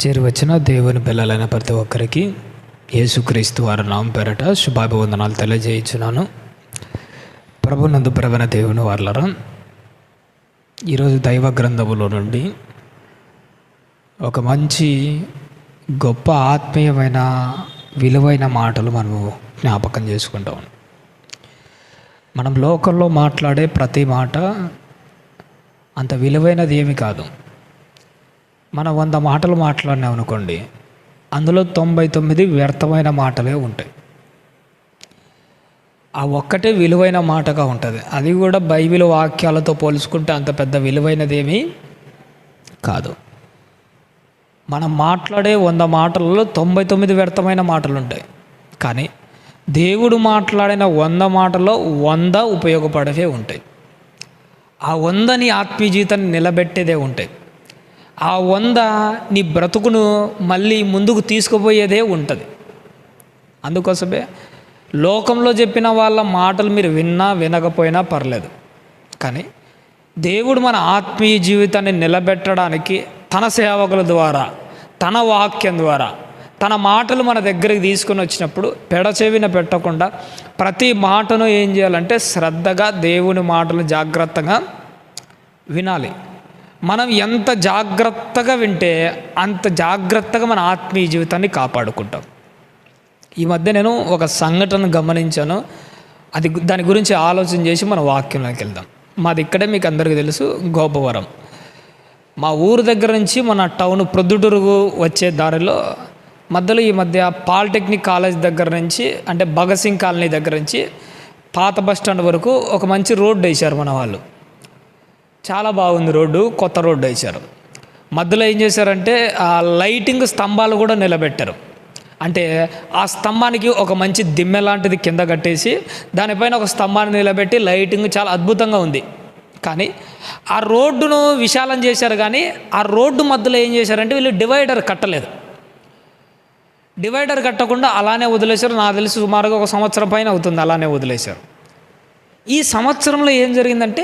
చేరువచ్చిన దేవుని పిల్లలైన ప్రతి ఒక్కరికి యేసుక్రీస్తు వారి నామం పేరట శుభాభివందనాలు తెలియజేయించున్నాను. ప్రభునందు ప్రవణ దేవుని వారలరా, ఈరోజు దైవ గ్రంథములో నుండి ఒక మంచి గొప్ప ఆత్మీయమైన విలువైన మాటలు మనము జ్ఞాపకం చేసుకుంటాం. మనం లోకల్లో మాట్లాడే ప్రతి మాట అంత విలువైనది ఏమి కాదు. మనం 100 మాటలు మాట్లాడినాం అనుకోండి, అందులో 99 వ్యర్థమైన మాటలే ఉంటాయి. ఆ ఒక్కటే విలువైన మాటగా ఉంటుంది. అది కూడా బైబిల్ వాక్యాలతో పోల్చుకుంటే అంత పెద్ద విలువైనదేమీ కాదు. మనం మాట్లాడే 100 మాటలలో 99 వ్యర్థమైన మాటలు ఉంటాయి. కానీ దేవుడు మాట్లాడిన 100 మాటల్లో 100 ఉపయోగపడవే ఉంటాయి. ఆ 100ని ఆత్మీయ జీవితాన్ని నిలబెట్టేదే ఉంటాయి. ఆ 100 నీ బ్రతుకును మళ్ళీ ముందుకు తీసుకుపోయేదే ఉంటుంది. అందుకోసమే లోకంలో చెప్పిన వాళ్ళ మాటలు మీరు విన్నా వినకపోయినా పర్లేదు, కానీ దేవుడు మన ఆత్మీయ జీవితాన్ని నిలబెట్టడానికి తన సేవకుల ద్వారా, తన వాక్యం ద్వారా, తన మాటలు మన దగ్గరికి తీసుకొని వచ్చినప్పుడు పెడచెవిన పెట్టకుండా ప్రతి మాటను ఏం చేయాలంటే శ్రద్ధగా దేవుని మాటలు జాగ్రత్తగా వినాలి. మనం ఎంత జాగ్రత్తగా వింటే అంత జాగ్రత్తగా మన ఆత్మీయ జీవితాన్ని కాపాడుకుంటాం. ఈ మధ్య నేను ఒక సంఘటన గమనించాను. దాని గురించి ఆలోచన చేసి మన వాక్యంలోకి వెళ్దాం. మాది ఇక్కడే మీకు అందరికీ తెలుసు, గోపవరం. మా ఊరు దగ్గర నుంచి మన టౌన్ ప్రొద్దుటూరుకు వచ్చే దారిలో మధ్యలో ఈ మధ్య పాలిటెక్నిక్ కాలేజ్ దగ్గర నుంచి, అంటే భగత్ సింగ్ కాలనీ దగ్గర నుంచి పాత బస్ స్టాండ్ వరకు ఒక మంచి రోడ్డు వేశారు మన వాళ్ళు. చాలా బాగుంది రోడ్డు, కొత్త రోడ్డు వేశారు. మధ్యలో ఏం చేశారంటే ఆ లైటింగ్ స్తంభాలు కూడా నిలబెట్టారు. అంటే ఆ స్తంభానికి ఒక మంచి దిమ్మె లాంటిది కింద కట్టేసి దానిపైన ఒక స్తంభాన్ని నిలబెట్టి లైటింగ్ చాలా అద్భుతంగా ఉంది. కానీ ఆ రోడ్డును విశాలం చేశారు, కానీ ఆ రోడ్డు మధ్యలో ఏం చేశారంటే వీళ్ళు డివైడర్ కట్టలేదు. డివైడర్ కట్టకుండా అలానే వదిలేశారు. నాకు తెలిసి సుమారుగా 1 సంవత్సరం పైన అవుతుంది అలానే వదిలేశారు. ఈ సంవత్సరంలో ఏం జరిగిందంటే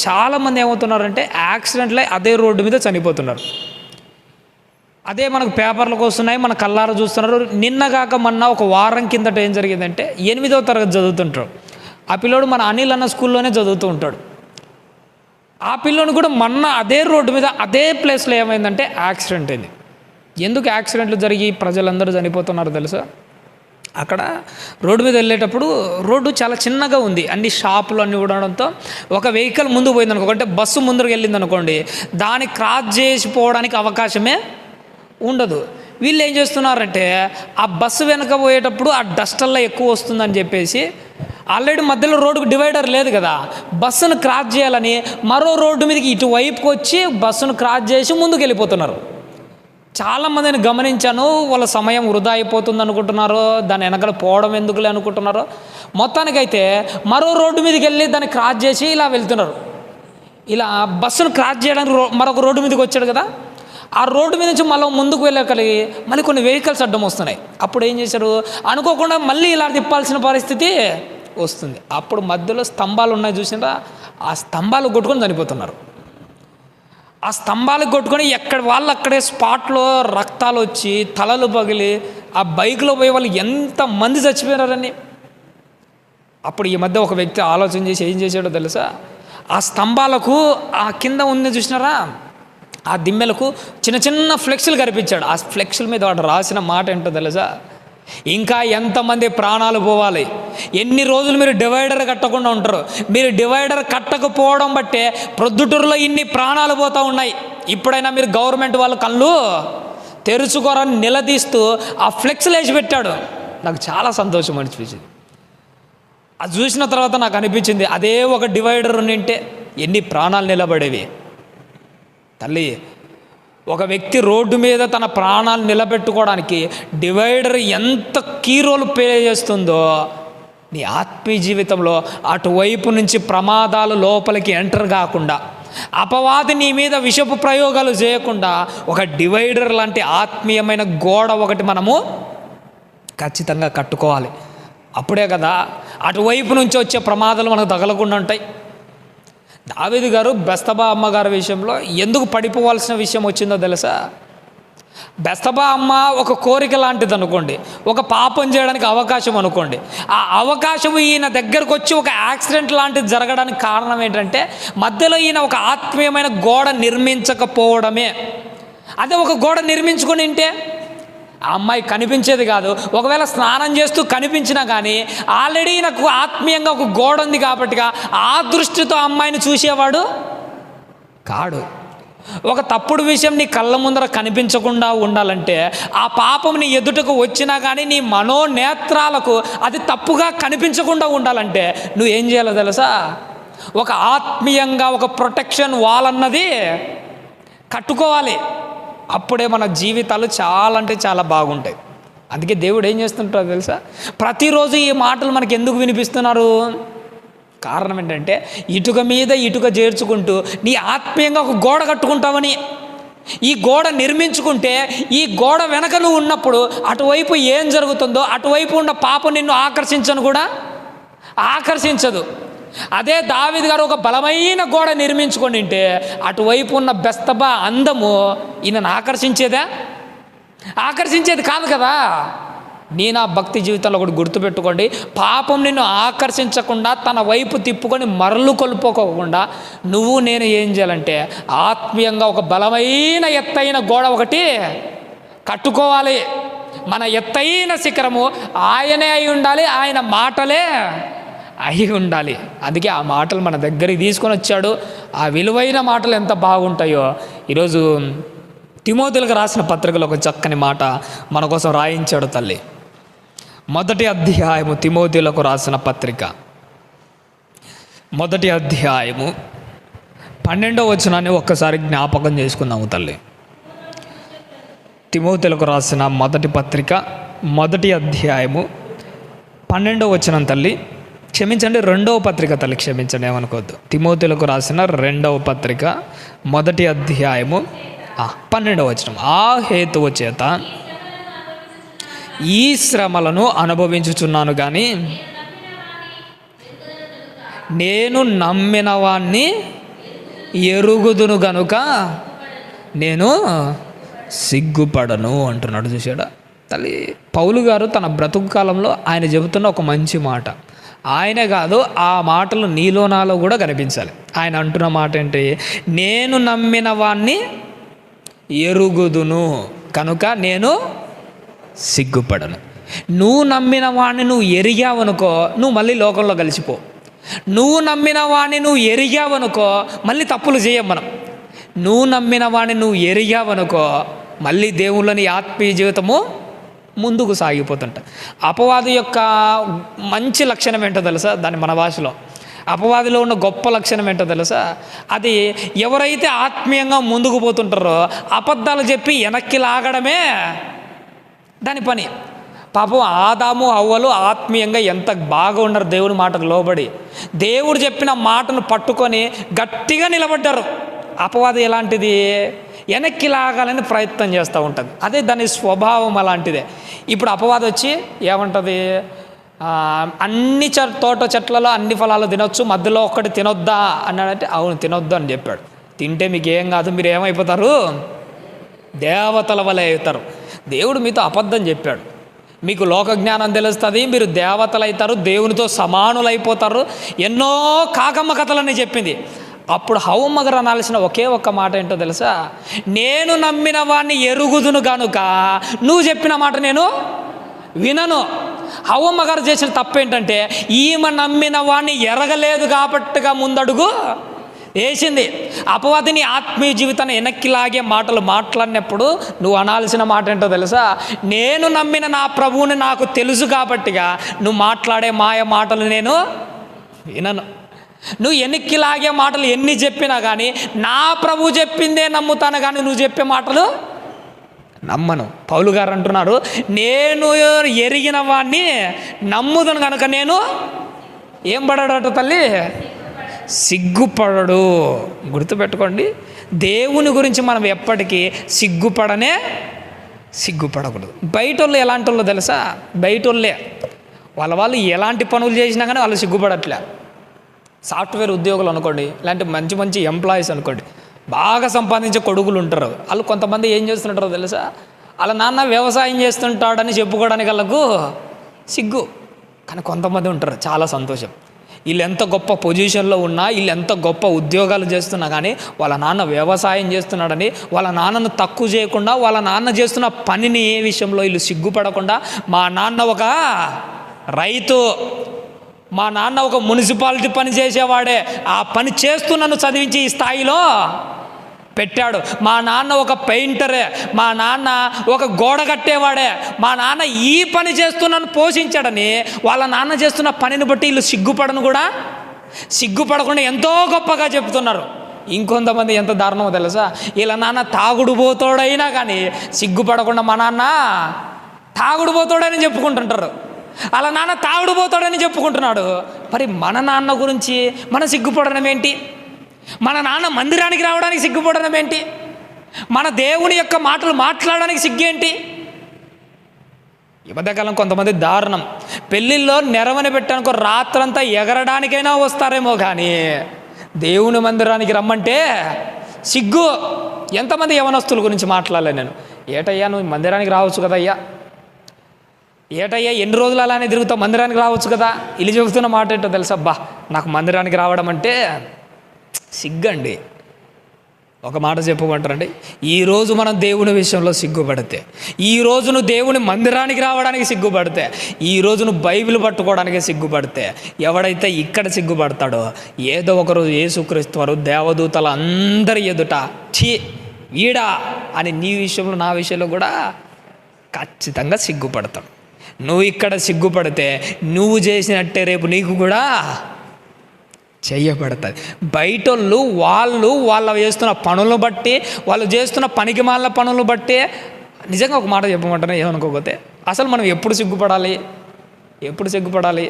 చాలామంది ఏమవుతున్నారంటే యాక్సిడెంట్లో అదే రోడ్డు మీద చనిపోతున్నారు. అదే మనకు పేపర్లకు వస్తున్నాయి, మన కళ్ళారా చూస్తున్నారు. నిన్నగాక మొన్న ఒక వారం కిందట ఏం జరిగిందంటే 8వ తరగతి చదువుతుంటాడు ఆ పిల్లోడు, మన అనిల్ అన్న స్కూల్లోనే చదువుతూ ఉంటాడు. ఆ పిల్లోని కూడా మొన్న అదే రోడ్డు మీద అదే ప్లేస్లో ఏమైందంటే యాక్సిడెంట్ అయింది. ఎందుకు యాక్సిడెంట్లు జరిగి ప్రజలందరూ చనిపోతున్నారు తెలుసా? అక్కడ రోడ్డు మీద వెళ్ళేటప్పుడు రోడ్డు చాలా చిన్నగా ఉంది, అన్ని షాపులు అన్నీ ఉండడంతో ఒక వెహికల్ ముందుకు పోయింది అనుకో, అంటే బస్సు ముందుకు వెళ్ళింది అనుకోండి, దాన్ని క్రాస్ చేసిపోవడానికి అవకాశమే ఉండదు. వీళ్ళు ఏం చేస్తున్నారంటే ఆ బస్సు వెనక పోయేటప్పుడు ఆ డస్టల్లో ఎక్కువ వస్తుందని చెప్పేసి ఆల్రెడీ మధ్యలో రోడ్డుకు డివైడర్ లేదు కదా, బస్సును క్రాస్ చేయాలని మరో రోడ్డు మీదకి ఇటువైపుకి వచ్చి బస్సును క్రాస్ చేసి ముందుకు వెళ్ళిపోతున్నారు. చాలామందిని గమనించాను. వాళ్ళ సమయం వృధా అయిపోతుంది అనుకుంటున్నారో, దాని వెనకాల పోవడం ఎందుకులే అనుకుంటున్నారో, మొత్తానికైతే మరో రోడ్డు మీదకి వెళ్ళి దాన్ని క్రాస్ చేసి ఇలా వెళ్తున్నారు. ఇలా బస్సును క్రాస్ చేయడానికి మరొక రోడ్డు మీదకి వచ్చాడు కదా, ఆ రోడ్డు మీద నుంచి మళ్ళీ ముందుకు వెళ్ళగలిగి మళ్ళీ కొన్ని వెహికల్స్ అడ్డం వస్తున్నాయి. అప్పుడు ఏం చేశారు, అనుకోకుండా మళ్ళీ ఇలా తిప్పాల్సిన పరిస్థితి వస్తుంది. అప్పుడు మధ్యలో స్తంభాలు ఉన్నాయి చూసినా, ఆ స్తంభాలు కొట్టుకొని చనిపోతున్నారు. ఆ స్తంభాలకు కొట్టుకొని ఎక్కడ వాళ్ళు అక్కడే స్పాట్లో రక్తాలు వచ్చి తలలు పగిలి ఆ బైక్లో పోయే వాళ్ళు ఎంతమంది చచ్చిపోయినారని. అప్పుడు ఈ మధ్య ఒక వ్యక్తి ఆలోచన చేసి ఏం చేశాడో తెలుసా, ఆ స్తంభాలకు ఆ కింద ఉంది చూసినారా, ఆ దిమ్మెలకు చిన్న చిన్న ఫ్లెక్స్లు కనిపించాడు. ఆ ఫ్లెక్స్ల మీద వాడు రాసిన మాట ఏంటో తెలుసా, ఇంకా ఎంతమంది ప్రాణాలు పోవాలి, ఎన్ని రోజులు మీరు డివైడర్ కట్టకుండా ఉంటారు, మీరు డివైడర్ కట్టకపోవడం బట్టే ప్రొద్దుటూరులో ఇన్ని ప్రాణాలు పోతూ ఉన్నాయి. ఇప్పుడైనా మీరు గవర్నమెంట్ వాళ్ళ కళ్ళు తెరుచుకోరని నిలదీస్తూ ఆ ఫ్లెక్స్లు వేసి పెట్టాడు. నాకు చాలా సంతోషం అనిపించింది. అది చూసిన తర్వాత నాకు అనిపించింది, అదే ఒక డివైడర్ ఉంటే ఎన్ని ప్రాణాలు నిలబడేవి. తల్లి, ఒక వ్యక్తి రోడ్డు మీద తన ప్రాణాలు నిలబెట్టుకోవడానికి డివైడర్ ఎంత కీ రోల్ ప్లే చేస్తుందో, నీ ఆత్మీయ జీవితంలో అటువైపు నుంచి ప్రమాదాలు లోపలికి ఎంటర్ కాకుండా, అపవాది నీ మీద విషపు ప్రయోగాలు చేయకుండా ఒక డివైడర్ లాంటి ఆత్మీయమైన గోడ ఒకటి మనము ఖచ్చితంగా కట్టుకోవాలి. అప్పుడే కదా అటువైపు నుంచి వచ్చే ప్రమాదాలు మనకు తగలకుండా ఉంటాయి. దావీదు గారు బెస్తబా అమ్మగారి విషయంలో ఎందుకు పడిపోవాల్సిన విషయం వచ్చిందో తెలుసా? బెస్తబా అమ్మ ఒక కోరిక లాంటిది అనుకోండి, ఒక పాపం చేయడానికి అవకాశం అనుకోండి. ఆ అవకాశం ఈయన దగ్గరకు వచ్చి ఒక యాక్సిడెంట్ లాంటిది జరగడానికి కారణం ఏంటంటే మధ్యలో ఈయన ఒక ఆత్మీయమైన గోడ నిర్మించకపోవడమే. అదే ఒక గోడ నిర్మించుకొని ఉంటే ఆ అమ్మాయి కనిపించేది కాదు. ఒకవేళ స్నానం చేస్తూ కనిపించినా కానీ ఆల్రెడీ నాకు ఆత్మీయంగా ఒక గోడ ఉంది కాబట్టిగా ఆ దృష్టితో అమ్మాయిని చూసేవాడు కాడు. ఒక తప్పుడు విషయం నీ కళ్ళ ముందర కనిపించకుండా ఉండాలంటే ఆ పాపం నీ ఎదుటకు వచ్చినా కానీ నీ మనోనేత్రాలకు అది తప్పుగా కనిపించకుండా ఉండాలంటే నువ్వేం చేయాలో తెలుసా? ఒక ఆత్మీయంగా ఒక ప్రొటెక్షన్ వాల్ అన్నది కట్టుకోవాలి. అప్పుడే మన జీవితాలు చాలా అంటే చాలా బాగుంటాయి. అందుకే దేవుడు ఏం చేస్తుంటారో తెలుసా? ప్రతిరోజు ఈ మాటలు మనకి ఎందుకు వినిపిస్తున్నారు? కారణం ఏంటంటే ఇటుక మీద ఇటుక చేర్చుకుంటూ నీ ఆత్మీయంగా ఒక గోడ కట్టుకుంటావని. ఈ గోడ నిర్మించుకుంటే ఈ గోడ వెనక నువ్వు ఉన్నప్పుడు అటువైపు ఏం జరుగుతుందో అటువైపు ఉన్న పాపం నిన్ను ఆకర్షించదు. అదే దావీదు గారు ఒక బలమైన గోడ నిర్మించుకొని ఉంటే అటువైపు ఉన్న బెస్తబా అందము ఈయనను ఆకర్షించేది కాదు కదా. నీ నా భక్తి జీవితంలో ఒకటి గుర్తుపెట్టుకోండి, పాపం నిన్ను ఆకర్షించకుండా తన వైపు తిప్పుకొని మరలు కొల్పుకోకుండా నువ్వు నేను ఏం చేయాలంటే ఆత్మీయంగా ఒక బలమైన ఎత్తైన గోడ ఒకటి కట్టుకోవాలి. మన ఎత్తైన శిఖరము ఆయనే అయి ఉండాలి, ఆయన మాటలే అయి ఉండాలి. అందుకే ఆ మాటలు మన దగ్గరికి తీసుకొని వచ్చాడు. ఆ విలువైన మాటలు ఎంత బాగుంటాయో. ఈరోజు తిమోతిలకు రాసిన పత్రికలో ఒక చక్కని మాట మన కోసం రాయించాడు తల్లి. 1వ అధ్యాయము తిమోతిలకు రాసిన పత్రిక 1వ అధ్యాయము 12వ వచనాన్ని ఒక్కసారి జ్ఞాపకం చేసుకుందాము తల్లి. తిమోతిలకు రాసిన మొదటి పత్రిక 1వ అధ్యాయము 12వ వచనం తల్లి. క్షమించండి, 2వ పత్రిక తల్లి, క్షమించండి, ఏమనుకోవద్దు. తిమోతిలకు రాసిన 2వ పత్రిక 1వ అధ్యాయము 12వ వచనం. ఆ హేతువు చేత ఈ శ్రమలను అనుభవించుచున్నాను కానీ నేను నమ్మిన వాణ్ణి ఎరుగుదును గనుక నేను సిగ్గుపడను అంటున్నాడు. చూశాడా తల్లి? పౌలు గారు తన బ్రతుకు కాలంలో ఆయన చెబుతున్న ఒక మంచి మాట. ఆయనే కాదు, ఆ మాటలు నీలో నాలో కూడా కనిపించాలి. ఆయన అంటున్న మాట ఏంటి? నేను నమ్మిన వాణ్ణి ఎరుగుదును కనుక నేను సిగ్గుపడను. నువ్వు నమ్మిన వాణ్ణి నువ్వు ఎరిగావనుకో నువ్వు మళ్ళీ లోకంలో కలిసిపో. నువ్వు నమ్మిన వాణ్ణి నువ్వు ఎరిగావనుకో మళ్ళీ తప్పులు చేయం మనం. నువ్వు నమ్మిన వాణ్ణి నువ్వు ఎరిగావనుకో మళ్ళీ దేవుళ్ళని ఆత్మీయ జీవితము ముందుకు సాగిపోతుంటా. అపవాది యొక్క మంచి లక్షణం ఏంటో తెలుసా? దాన్ని మన భాషలో అపవాదిలో ఉన్న గొప్ప లక్షణం ఏంటో తెలుసా? అది ఎవరైతే ఆత్మీయంగా ముందుకు పోతుంటారో అబద్ధాలు చెప్పి వెనక్కి లాగడమే దాని పని. పాపం ఆదాము అవ్వలు ఆత్మీయంగా ఎంత బాగా ఉన్నారు దేవుని మాటకు లోబడి. దేవుడు చెప్పిన మాటను పట్టుకొని గట్టిగా నిలబడ్డారు. అపవాది ఎలాంటిది? వెనక్కి లాగాలని ప్రయత్నం చేస్తూ ఉంటుంది. అదే దాని స్వభావం అలాంటిదే. ఇప్పుడు అపవాది వచ్చి ఏమంటుంది? అన్ని తోట చెట్లలో అన్ని ఫలాలు తినొచ్చు, మధ్యలో ఒక్కటి తినొద్దా అన్నాడంటే అవును తినొద్దు అని చెప్పాడు. తింటే మీకు ఏం కాదు, మీరు ఏమైపోతారు? దేవతల వలె అవుతారు. దేవుడు మీతో అబద్ధం చెప్పాడు. మీకు లోక జ్ఞానం తెలుస్తుంది, మీరు దేవతలు అవుతారు, దేవునితో సమానులు అయిపోతారు, ఎన్నో కాకమ్మ కథలని చెప్పింది. అప్పుడు హవ్వమ్మ గారు అనాల్సిన ఒకే ఒక్క మాట ఏంటో తెలుసా? నేను నమ్మిన వాడిని ఎరుగుదును కనుక నువ్వు చెప్పిన మాట నేను వినను. హవ్వమ్మ గారు చేసిన తప్పు ఏంటంటే ఈమె నమ్మిన వాడిని ఎరగలేదు కాబట్టిగా ముందడుగు వేసింది. అపవాదిని ఆత్మీయ జీవితాన్ని వెనక్కి లాగే మాటలు మాట్లాడినప్పుడు నువ్వు అనాల్సిన మాట ఏంటో తెలుసా? నేను నమ్మిన నా ప్రభువుని నాకు తెలుసు కాబట్టిగా నువ్వు మాట్లాడే మాయ మాటలు నేను వినను. నువ్వు వెనక్కి లాగే మాటలు ఎన్ని చెప్పినా కానీ నా ప్రభు చెప్పిందే నమ్ముతాను కానీ నువ్వు చెప్పే మాటలు నమ్మను. పౌలు గారు అంటున్నారు, నేను ఎరిగిన వాడిని నమ్ముదను కనుక నేను ఏం పడాడట తల్లి? సిగ్గుపడడు. గుర్తుపెట్టుకోండి, దేవుని గురించి మనం ఎప్పటికీ సిగ్గుపడకూడదు. బయట వాళ్ళు ఎలాంటి వాళ్ళు తెలుసా? బయట వాళ్ళే వాళ్ళు ఎలాంటి పనులు చేసినా కానీ వాళ్ళు సిగ్గుపడట్లే. సాఫ్ట్వేర్ ఉద్యోగులు అనుకోండి, లేదంటే మంచి మంచి ఎంప్లాయీస్ అనుకోండి, బాగా సంపాదించే కొడుకులు ఉంటారు. వాళ్ళు కొంతమంది ఏం చేస్తుంటారో తెలుసా, వాళ్ళ నాన్న వ్యవసాయం చేస్తుంటాడని చెప్పుకోవడానికి వాళ్ళకు సిగ్గు. కానీ కొంతమంది ఉంటారు చాలా సంతోషం. వీళ్ళు ఎంత గొప్ప పొజిషన్లో ఉన్నా, వీళ్ళు ఎంత గొప్ప ఉద్యోగాలు చేస్తున్నా కానీ వాళ్ళ నాన్న వ్యవసాయం చేస్తున్నాడని వాళ్ళ నాన్నను తక్కువ చేయకుండా, వాళ్ళ నాన్న చేస్తున్న పనిని ఏ విషయంలో వీళ్ళు సిగ్గుపడకుండా, మా నాన్న ఒక రైతు, మా నాన్న ఒక మున్సిపాలిటీ పని చేసేవాడే, ఆ పని చేస్తూ నన్ను చదివించి ఈ స్థాయిలో పెట్టాడు, మా నాన్న ఒక పెయింటరే, మా నాన్న ఒక గోడ కట్టేవాడే, మా నాన్న ఈ పని చేస్తూ నన్ను పోషించాడని వాళ్ళ నాన్న చేస్తున్న పనిని బట్టి వీళ్ళు సిగ్గుపడకుండా ఎంతో గొప్పగా చెప్తున్నారు. ఇంకొంతమంది ఎంత దారుణమో తెలుసా, వీళ్ళ నాన్న తాగుడు పోతాడైనా కానీ సిగ్గుపడకుండా మా నాన్న తాగుడు పోతాడని చెప్పుకుంటుంటారు. వాళ్ళ నాన్న తాగుడు పోతాడని చెప్పుకుంటున్నాడు. మరి మన నాన్న గురించి మనం సిగ్గుపడడం ఏంటి? మన నాన్న మందిరానికి రావడానికి సిగ్గుపడడం ఏంటి? మన దేవుని యొక్క మాటలు మాట్లాడడానికి సిగ్గేంటి? ఈ మధ్యకాలం కొంతమంది దారుణం, పెళ్ళిళ్ళలో నెరవని పెట్టానుకో రాత్రంతా ఎగరడానికైనా వస్తారేమో కానీ దేవుని మందిరానికి రమ్మంటే సిగ్గు. ఎంతమంది యవనస్తుల గురించి మాట్లాడలే నేను. ఏటయ్యా నువ్వు మందిరానికి రావచ్చు కదయ్యా, ఏటయ్యా ఎన్ని రోజులు అలానే తిరుగుతావు, మందిరానికి రావచ్చు కదా. ఇలా చెబుతున్న మాట ఏంటో తెలుసా, అబ్బా నాకు మందిరానికి రావడం అంటే సిగ్గండి. ఒక మాట చెప్పమంటారండి, ఈరోజు మనం దేవుని విషయంలో సిగ్గుపడితే, ఈరోజు నువ్వు దేవుని మందిరానికి రావడానికి సిగ్గుపడితే, ఈరోజు నువ్వు బైబిల్ పట్టుకోవడానికి సిగ్గుపడితే, ఎవడైతే ఇక్కడ సిగ్గుపడతాడో ఏదో ఒకరోజు యేసుక్రీస్తు వారు దేవదూతల అందరి ఎదుట ఛీ వీడా అని నీ విషయంలో నా విషయంలో కూడా ఖచ్చితంగా సిగ్గుపడతాడు. నువ్వు ఇక్కడ సిగ్గుపడితే నువ్వు చేసినట్టే రేపు నీకు కూడా చెయ్యబడుతుంది. వాళ్ళు చేస్తున్న పనులను బట్టి, వాళ్ళు చేస్తున్న పనికిమాలిన పనులను బట్టి, నిజంగా ఒక మాట చెప్పమంటారా ఏమనుకోకపోతే, అసలు మనం ఎప్పుడు సిగ్గుపడాలి?